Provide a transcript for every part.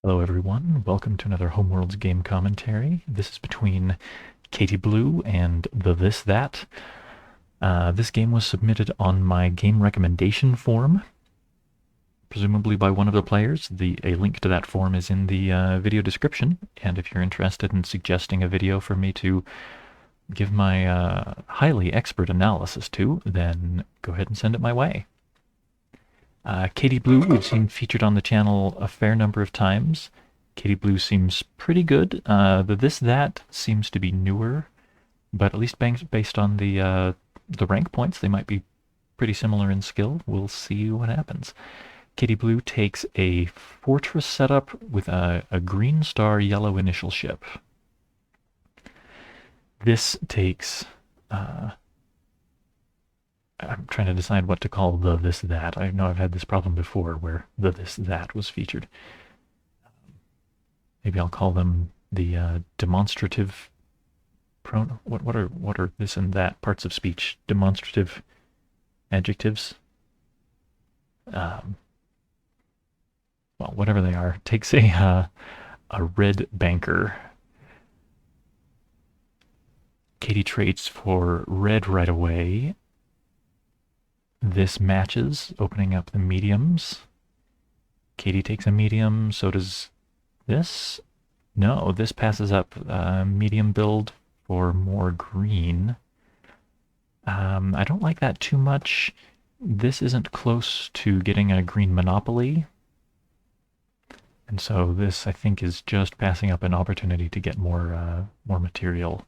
Hello everyone, welcome to another Homeworlds game commentary. This is between ktblu and TheThisThat. This game was submitted on my game recommendation form, presumably by one of the players. A link to that form is in the video description, and if you're interested in suggesting a video for me to give my highly expert analysis to, then go ahead and send it my way. ktblu, we've seen featured on the channel a fair number of times. ktblu seems pretty good. TheThisThat seems to be newer, but at least based on the rank points, they might be pretty similar in skill. We'll see what happens. ktblu takes a fortress setup with a green star yellow initial ship. This takes... I'm trying to decide what to call TheThisThat. I know I've had this problem before where TheThisThat was featured. Maybe I'll call them the demonstrative pronoun. What are this and that parts of speech? Demonstrative adjectives. Well, whatever they are. Takes a red banker. Katie trades for red right away. This matches, opening up the mediums. Katie takes a medium, so does this. No, this passes up medium build for more green. I don't like that too much. This isn't close to getting a green monopoly. And so this, I think, is just passing up an opportunity to get more material.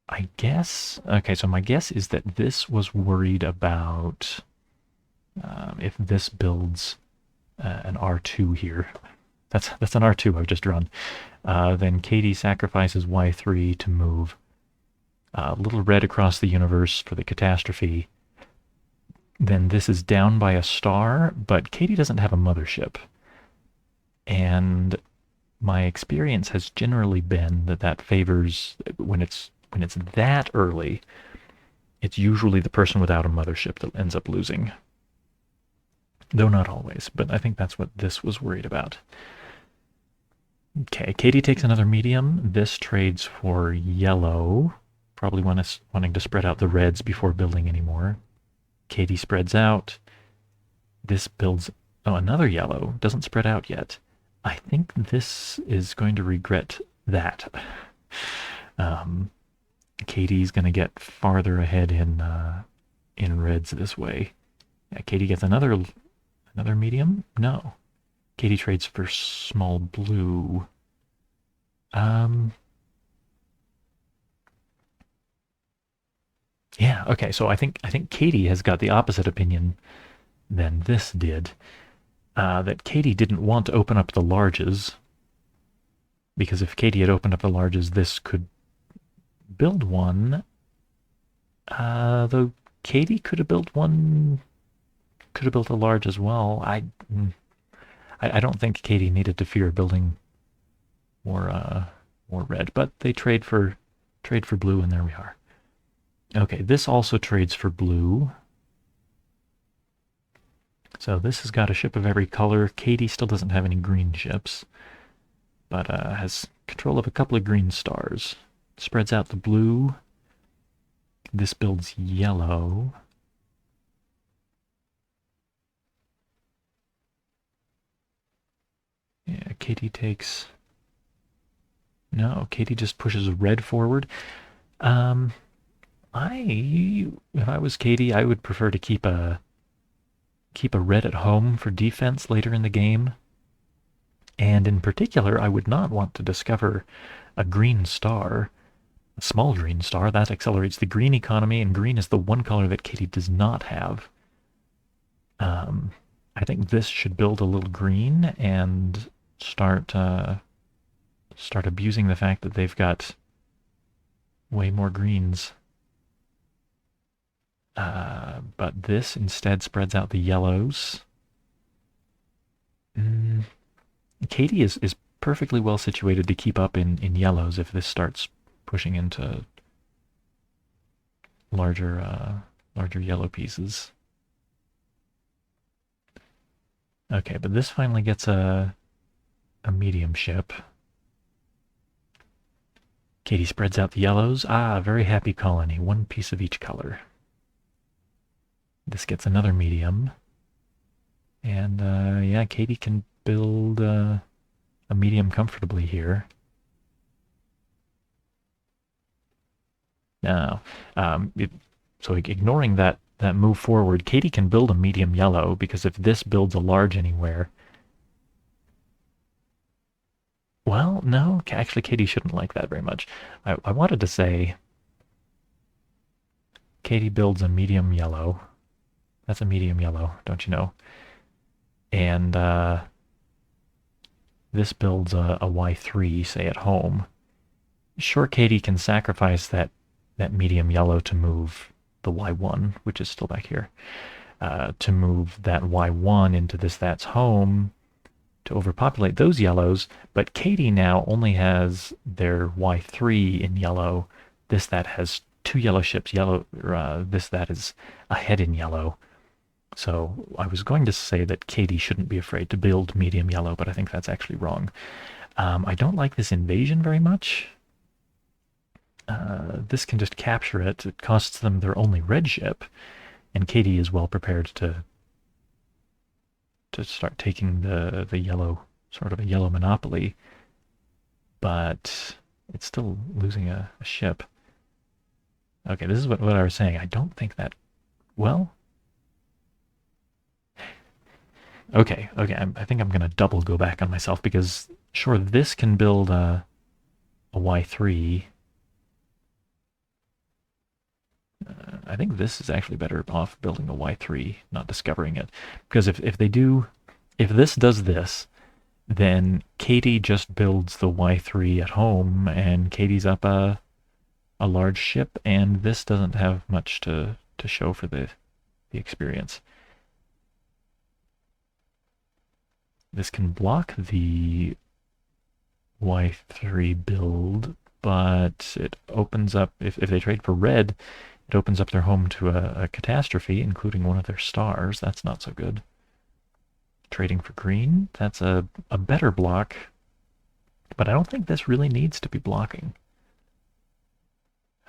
I guess, okay, so my guess is that this was worried about if this builds an R2 here. That's an R2 I've just drawn. Then Katie sacrifices Y3 to move a little red across the universe for the catastrophe. Then this is down by a star, but Katie doesn't have a mothership. And my experience has generally been that favors when it's that early, it's usually the person without a mothership that ends up losing. Though not always, but I think that's what this was worried about. Okay, Katie takes another medium. This trades for yellow, probably wanting to spread out the reds before building anymore. Katie spreads out. This builds, oh, another yellow. Doesn't spread out yet. I think this is going to regret that. Katie's going to get farther ahead in reds this way. Yeah, Katie gets another medium? No. Katie trades for small blue. Yeah, okay, so I think Katie has got the opposite opinion than this did. That Katie didn't want to open up the larges, because if Katie had opened up the larges, this could build one, though Katie could have built one, could have built a large as well. I don't think Katie needed to fear building more red, but they trade for blue, and there we are. Okay, this also trades for blue. So this has got a ship of every color. Katie still doesn't have any green ships, but has control of a couple of green stars. Spreads out the blue. This builds yellow. Yeah, Katie takes... No, Katie just pushes red forward. If I was Katie, I would prefer to keep a red at home for defense later in the game. And in particular, I would not want to discover a green star. A small green star, that accelerates the green economy, and green is the one color that Katie does not have. I think this should build a little green and start abusing the fact that they've got way more greens. But this instead spreads out the yellows. Katie is perfectly well situated to keep up in yellows if this starts pushing into larger yellow pieces. Okay, but this finally gets a medium ship. Katie spreads out the yellows. Ah, very happy colony. One piece of each color. This gets another medium. And yeah, Katie can build a medium comfortably here. Now, so ignoring that move forward, Katie can build a medium yellow, because if this builds a large anywhere... Well, no, actually Katie shouldn't like that very much. I wanted to say Katie builds a medium yellow. That's a medium yellow, don't you know? And this builds a Y3, say, at home. Sure, Katie can sacrifice that medium yellow to move the Y1, which is still back here, to move that Y1 into TheThisThat's home to overpopulate those yellows, but Katie now only has their Y3 in yellow. TheThisThat has two yellow ships. TheThisThat is ahead in yellow. So I was going to say that Katie shouldn't be afraid to build medium yellow, but I think that's actually wrong. I don't like this invasion very much. This can just capture it. It costs them their only red ship, and Katie is well prepared to start taking the yellow, sort of a yellow monopoly, but it's still losing a ship. Okay, this is what I was saying. I don't think that... Well... Okay, I think I'm going to double go back on myself, because sure, this can build a Y3. I think this is actually better off building a Y3, not discovering it. Because if this does this, then Katie just builds the Y3 at home, and Katie's up a large ship, and this doesn't have much to show for the experience. This can block the Y3 build, but it opens up, if they trade for red, it opens up their home to a catastrophe, including one of their stars. That's not so good. Trading for green, that's a better block, but I don't think this really needs to be blocking.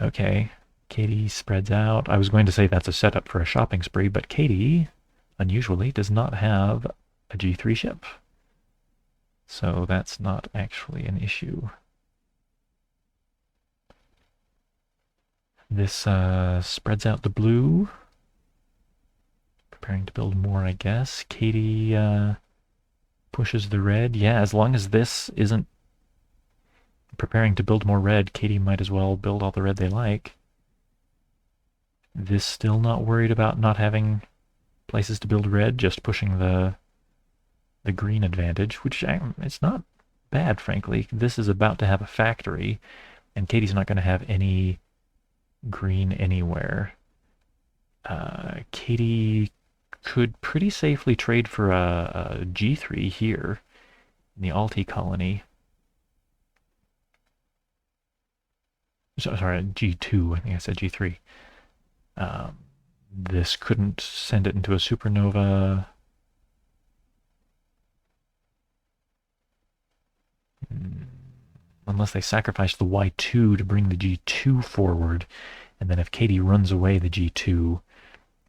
Okay, Katie spreads out. I was going to say that's a setup for a shopping spree, but Katie, unusually, does not have a G3 ship. So that's not actually an issue. This spreads out the blue. Preparing to build more, I guess. Katie pushes the red. Yeah, as long as this isn't preparing to build more red, Katie might as well build all the red they like. This still not worried about not having places to build red, just pushing the green advantage, which it's not bad, frankly. This is about to have a factory, and Katie's not going to have any green anywhere. Katie could pretty safely trade for a G3 here in the Alti colony. Sorry, G2, I think I said G3. This couldn't send it into a supernova. Unless they sacrifice the Y2 to bring the G2 forward, and then if Katie runs away the G2,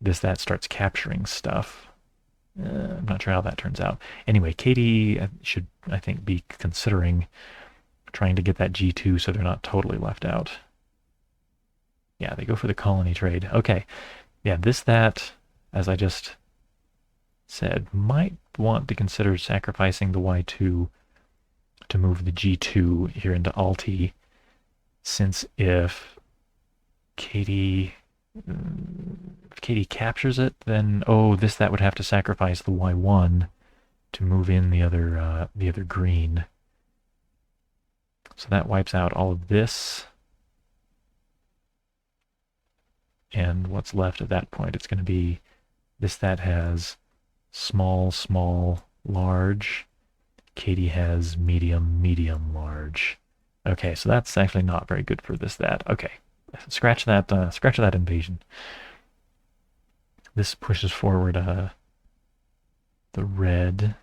TheThisThat starts capturing stuff. I'm not sure how that turns out. Anyway, Katie should, I think, be considering trying to get that G2 so they're not totally left out. Yeah, they go for the colony trade. Okay, yeah, TheThisThat, as I just said, might want to consider sacrificing the Y2 to move the G2 here into Alti, since if Katie captures it, then TheThisThat would have to sacrifice the Y1 to move in the other green. So that wipes out all of this. And what's left at that point, it's going to be TheThisThat has small, small, large. Katie has medium, medium, large. Okay, so that's actually not very good for TheThisThat. Okay, scratch that invasion. This pushes forward the the red.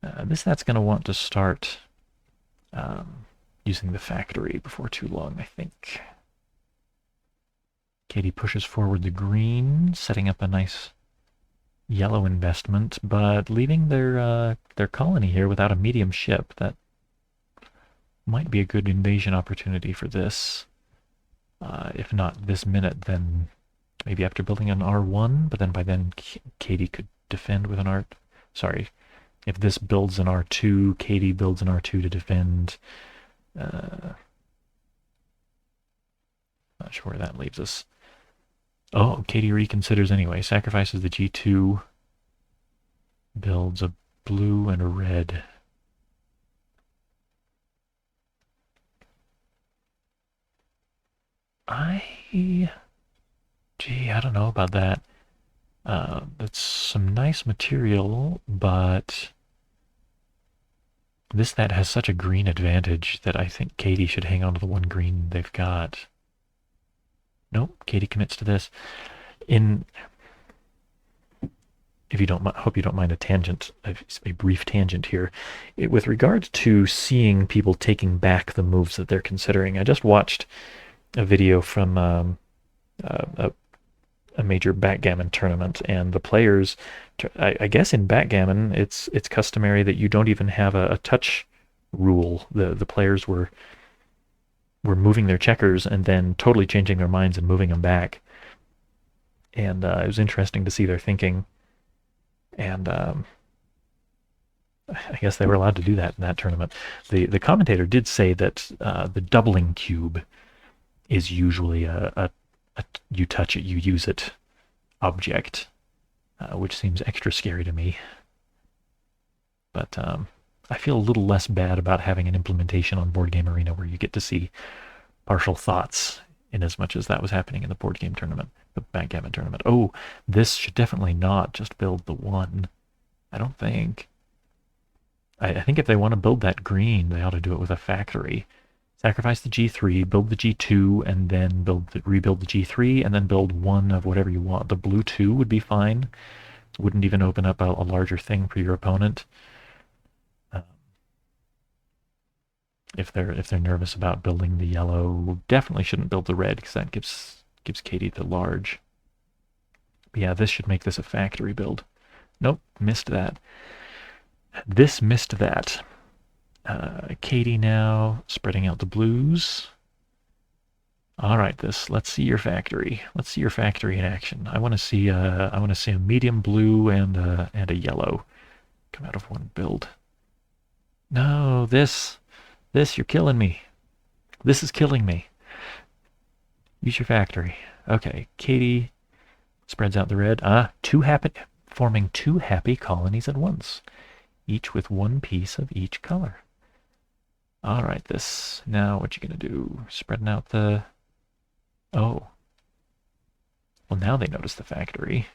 That's going to want to start using the factory before too long, I think. Katie pushes forward the green, setting up a nice yellow investment, but leaving their colony here without a medium ship. That might be a good invasion opportunity for this. If not this minute, then maybe after building an R1, but then by then Katie could defend with an R... Sorry, if this builds an R2, Katie builds an R2 to defend. Not sure where that leaves us. Oh, Katie reconsiders anyway. Sacrifices the G2. Builds a blue and a red. Gee, I don't know about that. That's some nice material, but TheThisThat has such a green advantage that I think Katie should hang on to the one green they've got. Nope, Katie commits to this. If you don't, hope you don't mind a tangent, a brief tangent here. With regards to seeing people taking back the moves that they're considering, I just watched a video from a major backgammon tournament, and the players, I guess in backgammon, it's customary that you don't even have a touch rule. The players were moving their checkers and then totally changing their minds and moving them back. And it was interesting to see their thinking. And I guess they were allowed to do that in that tournament. The commentator did say that the doubling cube is usually a you touch it, you use it object, which seems extra scary to me. But I feel a little less bad about having an implementation on Board Game Arena where you get to see partial thoughts, in as much as that was happening in the board game tournament, the backgammon tournament. Oh, this should definitely not just build the one. I don't think. I think if they want to build that green, they ought to do it with a factory. Sacrifice the G3, build the G2, and then rebuild the G3, and then build one of whatever you want. The blue 2 would be fine. Wouldn't even open up a larger thing for your opponent. If they're nervous about building the yellow, definitely shouldn't build the red, because that gives Katie the large. But yeah, this should make this a factory build. Nope, missed that. This missed that. Katie now spreading out the blues. All right, let's see your factory. Let's see your factory in action. I want to see a medium blue and a yellow come out of one build. No, this, you're killing me. This is killing me. Use your factory. Okay, Katie spreads out the red. Forming two happy colonies at once, each with one piece of each color. All right, now what you gonna do? Spreading out the... Oh. Well, now they notice the factory.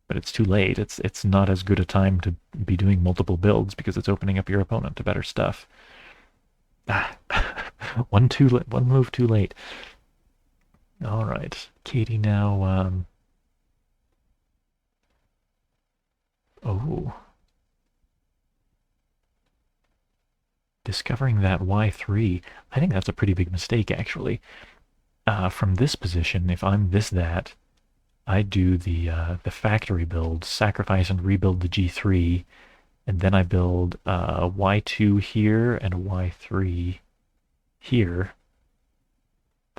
But it's too late. It's not as good a time to be doing multiple builds because it's opening up your opponent to better stuff. One move too late. All right, Katie now. Oh, discovering that Y3. I think that's a pretty big mistake, actually. From this position, if I'm TheThisThat, I do the factory build, sacrifice and rebuild the G3, and then I build a Y2 here and a Y3 here.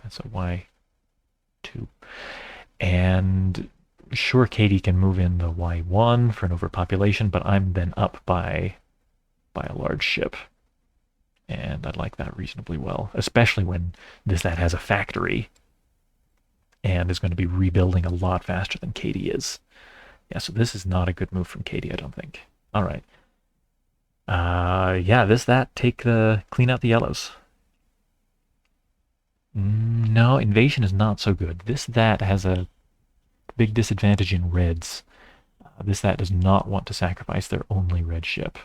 That's a Y2. And sure, Katie can move in the Y1 for an overpopulation, but I'm then up by a large ship. And I'd like that reasonably well, especially when TheThisThat has a factory and is going to be rebuilding a lot faster than Katie is. Yeah, so this is not a good move from Katie, I don't think. All right. Yeah, TheThisThat, clean out the yellows. No, invasion is not so good. TheThisThat has a big disadvantage in reds. TheThisThat does not want to sacrifice their only red ship.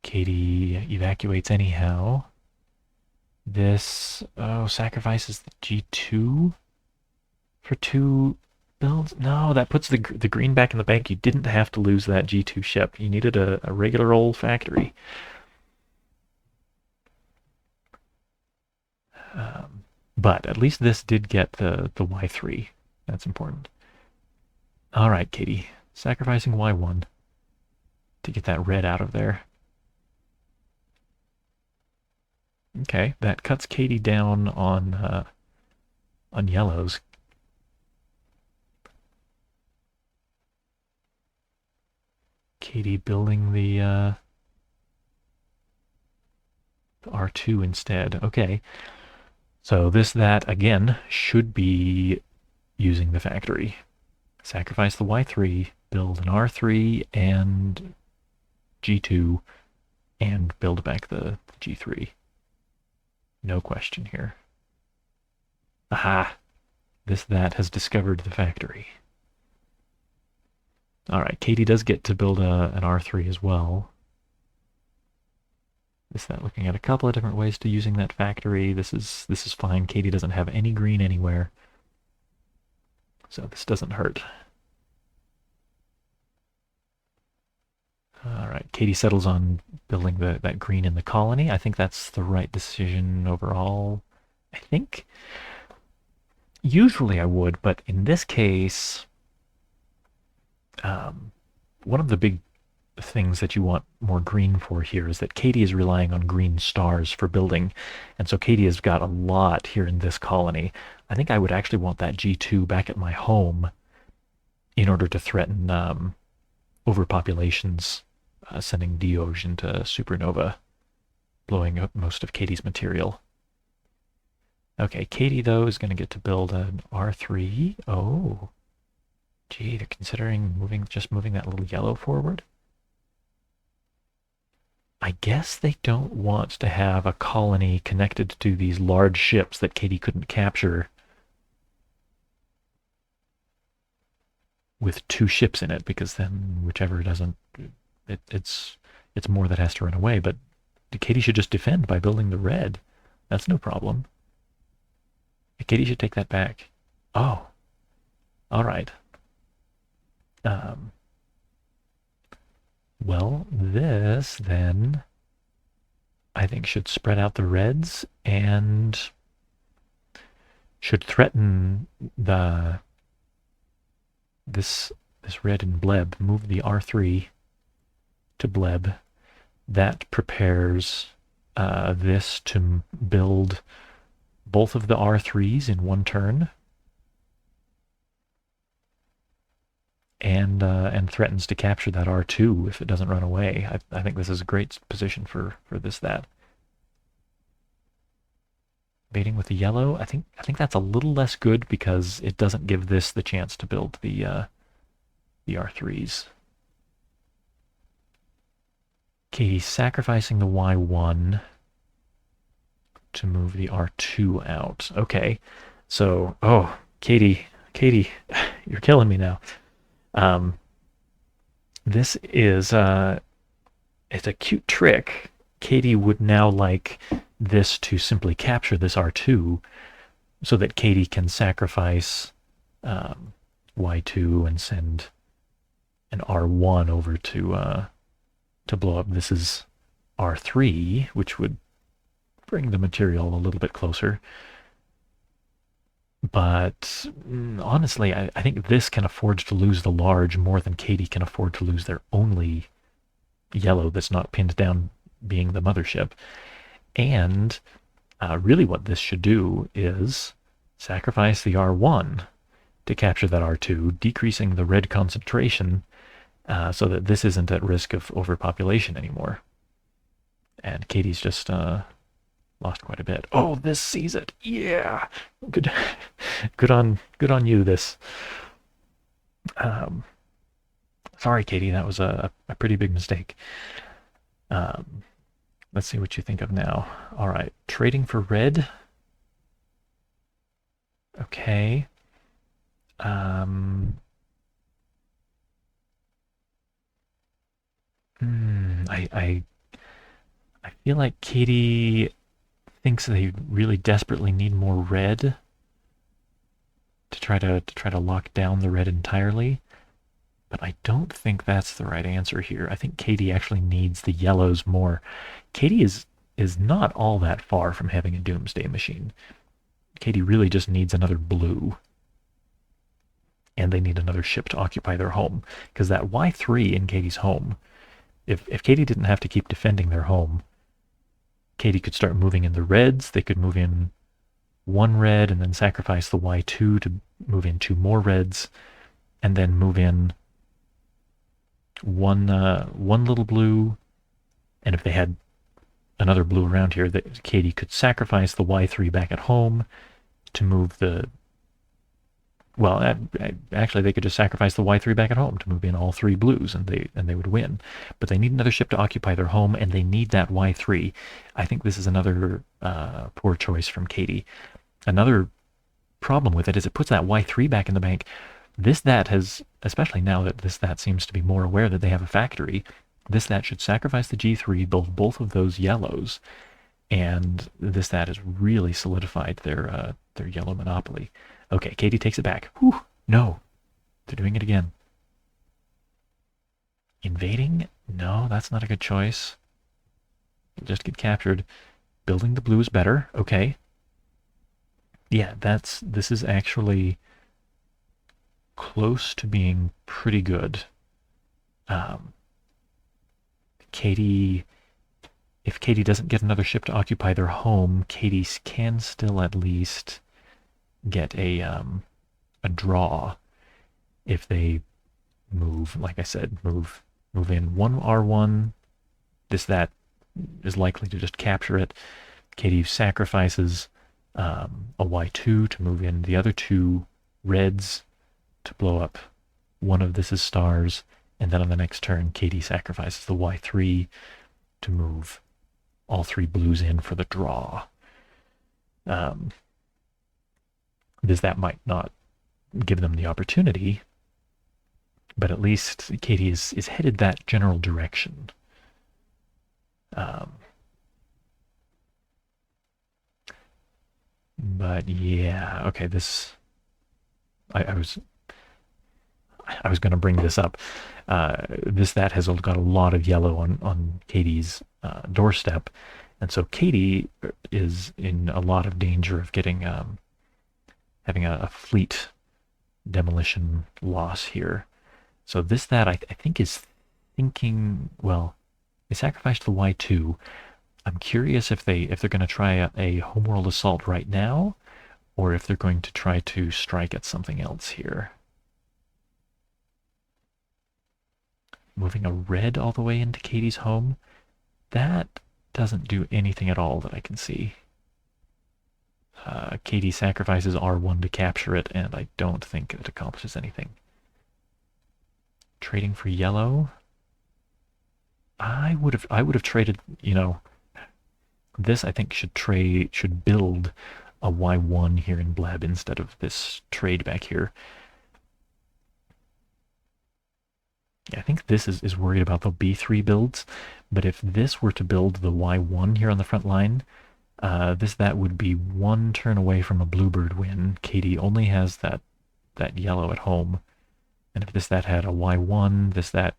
Katie evacuates anyhow. This sacrifices the G2 for 2 builds. No, that puts the green back in the bank. You didn't have to lose that G2 ship. You needed a regular old factory. But at least this did get the Y3. That's important. All right, Katie. Sacrificing Y1 to get that red out of there. Okay, that cuts Katie down on yellows. Katie building the R2 instead. Okay. So that, again, should be using the factory. Sacrifice the Y3, build an R3 and G2, and build back the G3. No question here. Aha! That has discovered the factory. Alright, Katie does get to build an R3 as well. That looking at a couple of different ways to using that factory. This is fine. Katie doesn't have any green anywhere. So this doesn't hurt. Alright, Katie settles on building that green in the colony. I think that's the right decision overall. I think. Usually I would, but in this case, one of the big things that you want more green for here is that Katie is relying on green stars for building. And so Katie has got a lot here in this colony. I think I would actually want that G2 back at my home in order to threaten overpopulations, sending Dioj into supernova, blowing up most of Katie's material. Okay, Katie, though, is going to get to build an R3. Oh, gee, they're considering just moving that little yellow forward. I guess they don't want to have a colony connected to these large ships that Katie couldn't capture with two ships in it, because then whichever doesn't, it's more that has to run away. But Katie should just defend by building the red. That's no problem. Katie should take that back. Oh, all right. Well, this then, I think, should spread out the reds and should threaten this red in bleb. Move the R3 to bleb. That prepares this to build both of the R3s in one turn, and threatens to capture that R2 if it doesn't run away. I think this is a great position for TheThisThat. Baiting with the yellow, I think that's a little less good because it doesn't give this the chance to build the R3s. Okay, sacrificing the Y1 to move the R2 out. Okay, so, oh, Katie, you're killing me now. This is, it's a cute trick. Katie would now like this to simply capture this R2 so that Katie can sacrifice Y2 and send an R1 over to blow up. This is R3, which would bring the material a little bit closer. But honestly, I think this can afford to lose the large more than Katie can afford to lose their only yellow that's not pinned down, being the mothership. And really what this should do is sacrifice the R1 to capture that R2, decreasing the red concentration so that this isn't at risk of overpopulation anymore. And Katie's just lost quite a bit. Oh, this sees it. Yeah, good on you. This. Sorry, Katie, that was a pretty big mistake. Let's see what you think of now. All right, trading for red. Okay. I feel like Katie thinks they really desperately need more red to try to lock down the red entirely. But I don't think that's the right answer here. I think Katie actually needs the yellows more. Katie is not all that far from having a doomsday machine. Katie really just needs another blue. And they need another ship to occupy their home. Because that Y3 in Katie's home, if Katie didn't have to keep defending their home, Katie could start moving in the reds. They could move in one red and then sacrifice the Y2 to move in two more reds, and then move in one little blue. And if they had another blue around here, that Katie could sacrifice the Y3 back at home to move the... Well, actually, they could just sacrifice the Y3 back at home to move in all three blues, and they would win. But they need another ship to occupy their home, and they need that Y3. I think this is another poor choice from Katie. Another problem with it is it puts that Y3 back in the bank. TheThisThat has, especially now that TheThisThat seems to be more aware that they have a factory, TheThisThat should sacrifice the G3, build both of those yellows, and TheThisThat has really solidified their yellow monopoly. Okay, Katie takes it back. Whew, no, they're doing it again. Invading? No, that's not a good choice. You'll just get captured. Building the blue is better. Okay. Yeah, this is actually close to being pretty good. Katie, if Katie doesn't get another ship to occupy their home, Katie can still at least get a draw if they move, like I said, move in one R1. TheThisThat is likely to just capture it. Katie sacrifices a Y2 to move in the other two reds to blow up one of This's stars, and then on the next turn, Katie sacrifices the Y3 to move all three blues in for the draw. TheThisThat might not give them the opportunity, but at least Katie is headed that general direction. But yeah, okay, this... I was going to bring this up. TheThisThat has got a lot of yellow on Katie's doorstep, and so Katie is in a lot of danger of getting having a fleet demolition loss here. So TheThisThat I think is thinking, well, they sacrificed the Y2. I'm curious if they're going to try a homeworld assault right now, or if they're going to try to strike at something else here. Moving a red all the way into Katie's home, that doesn't do anything at all that I can see. Katie sacrifices R1 to capture it, and I don't think it accomplishes anything. Trading for yellow. I would have traded, this I think should build a Y1 here in Bleb instead of this trade back here. I think this is worried about the B3 builds, but if this were to build the Y1 here on the front line, TheThisThat would be one turn away from a bluebird win. Katie only has that yellow at home, and if TheThisThat had a Y1, TheThisThat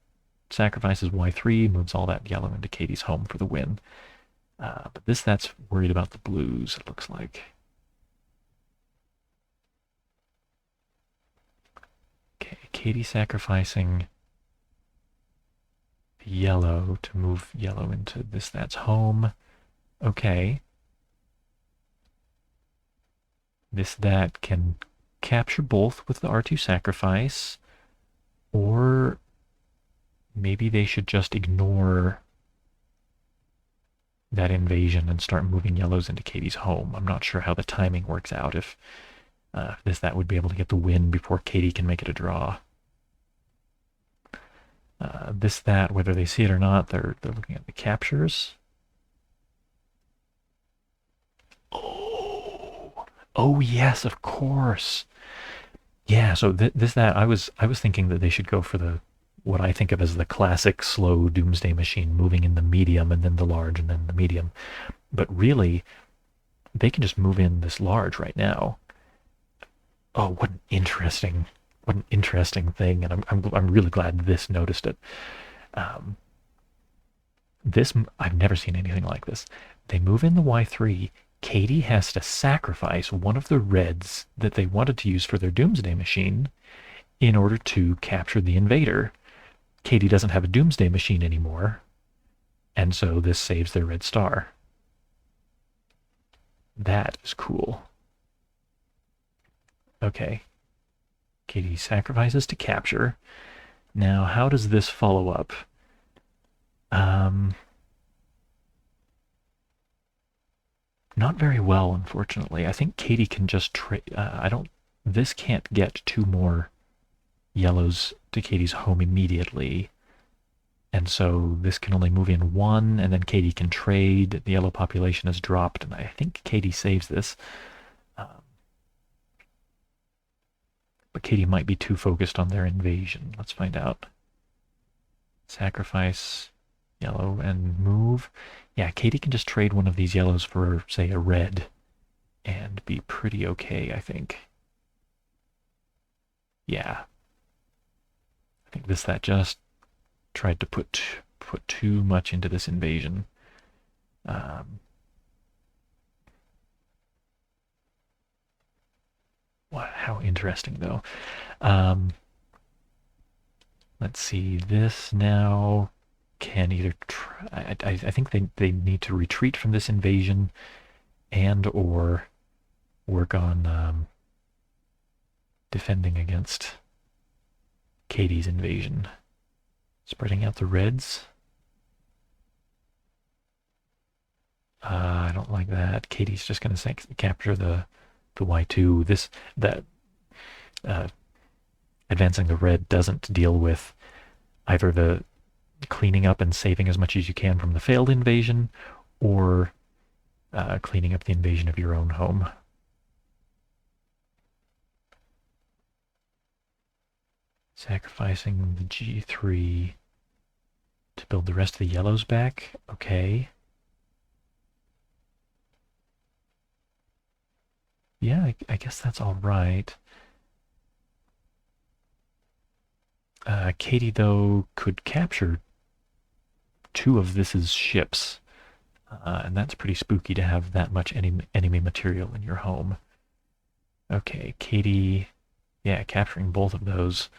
sacrifices Y3, moves all that yellow into Katie's home for the win. But TheThisThat's worried about the blues, it looks like. Okay, Katie sacrificing yellow to move yellow into TheThisThat's home. Okay. TheThisThat can capture both with the R2 sacrifice, or maybe they should just ignore that invasion and start moving yellows into Katie's home. I'm not sure how the timing works out, if TheThisThat would be able to get the win before Katie can make it a draw. TheThisThat, whether they see it or not, they're looking at the captures. Oh yes, of course. Yeah, so TheThisThat, I was thinking that they should go for what I think of as the classic slow doomsday machine, moving in the medium and then the large and then the medium. But really, they can just move in this large right now. Oh, what an interesting thing, and I'm really glad this noticed it. Um, this I've never seen anything like this. They move in the Y3. Katie has to sacrifice one of the reds that they wanted to use for their Doomsday Machine in order to capture the invader. Katie doesn't have a Doomsday Machine anymore, and so this saves their red star. That is cool. Okay. Katie sacrifices to capture. Now, how does this follow up? Um, Not very well, unfortunately. I think Katie can just trade. I don't. This can't get two more yellows to Katie's home immediately, and so this can only move in one, and then Katie can trade. The yellow population has dropped, and I think Katie saves this. Um, but Katie might be too focused on their invasion. Let's find out. Sacrifice yellow and move. Yeah, Katie can just trade one of these yellows for, say, a red and be pretty okay, I think. Yeah. I think that just tried to put too much into this invasion. Um, how interesting, though. Um, let's see. This now can either try. I think they need to retreat from this invasion and or work on defending against Katie's invasion. Spreading out the reds. I don't like that. Katie's just going to capture the Y2. That uh, advancing the red doesn't deal with either the cleaning up and saving as much as you can from the failed invasion, or cleaning up the invasion of your own home. Sacrificing the G3 to build the rest of the yellows back. Okay. Yeah, I guess that's all right. Katie, though, could capture two of this's ships, and that's pretty spooky to have that much enemy material in your home. Okay, Katie, yeah, capturing both of those.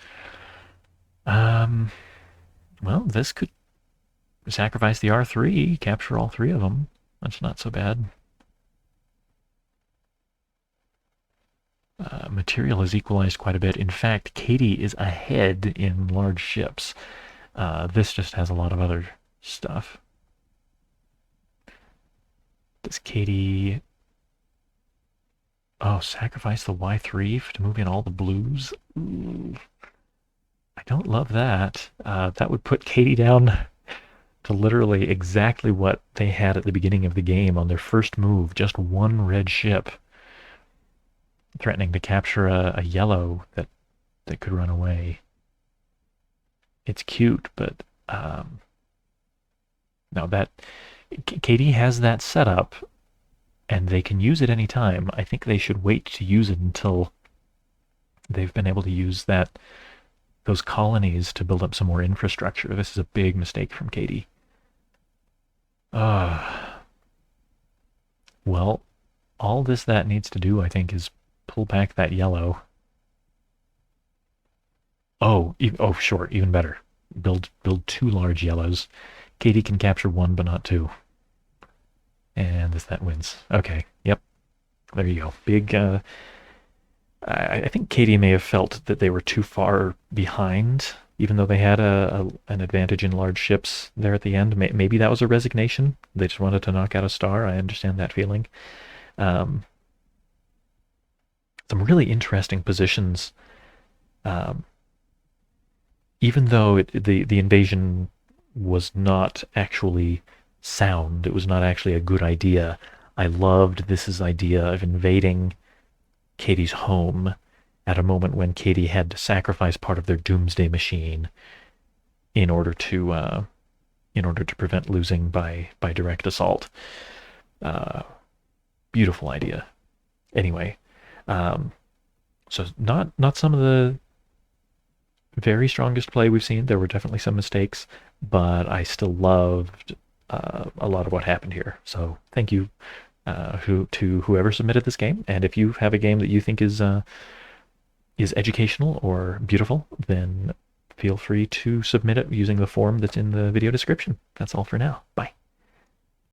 Well, this could sacrifice the R3, capture all three of them. That's not so bad. Material is equalized quite a bit. In fact, Katie is ahead in large ships. This just has a lot of other stuff. Does Katie... Oh, sacrifice the Y3 to move in all the blues? Ooh, I don't love that. That would put Katie down to literally exactly what they had at the beginning of the game on their first move. Just one red ship. Threatening to capture a yellow that could run away. It's cute, but no, that Katie has that set up, and they can use it anytime. I think they should wait to use it until they've been able to use those colonies to build up some more infrastructure. This is a big mistake from Katie. Well, all that needs to do, I think, is pull back that yellow. Oh, sure, even better. Build two large yellows. Katie can capture one, but not two. And that wins. Okay, yep. There you go. Big. I think Katie may have felt that they were too far behind, even though they had an advantage in large ships there at the end. Maybe that was a resignation. They just wanted to knock out a star. I understand that feeling. Some really interesting positions. Even though the invasion was not actually sound, it was not actually a good idea. I loved this idea of invading Katie's home at a moment when Katie had to sacrifice part of their Doomsday Machine in order to prevent losing by direct assault. Beautiful idea. Anyway, So not some of the very strongest play we've seen. There were definitely some mistakes, but I still loved a lot of what happened here. So thank you to whoever submitted this game. And if you have a game that you think is educational or beautiful, then feel free to submit it using the form that's in the video description. That's all for now. Bye.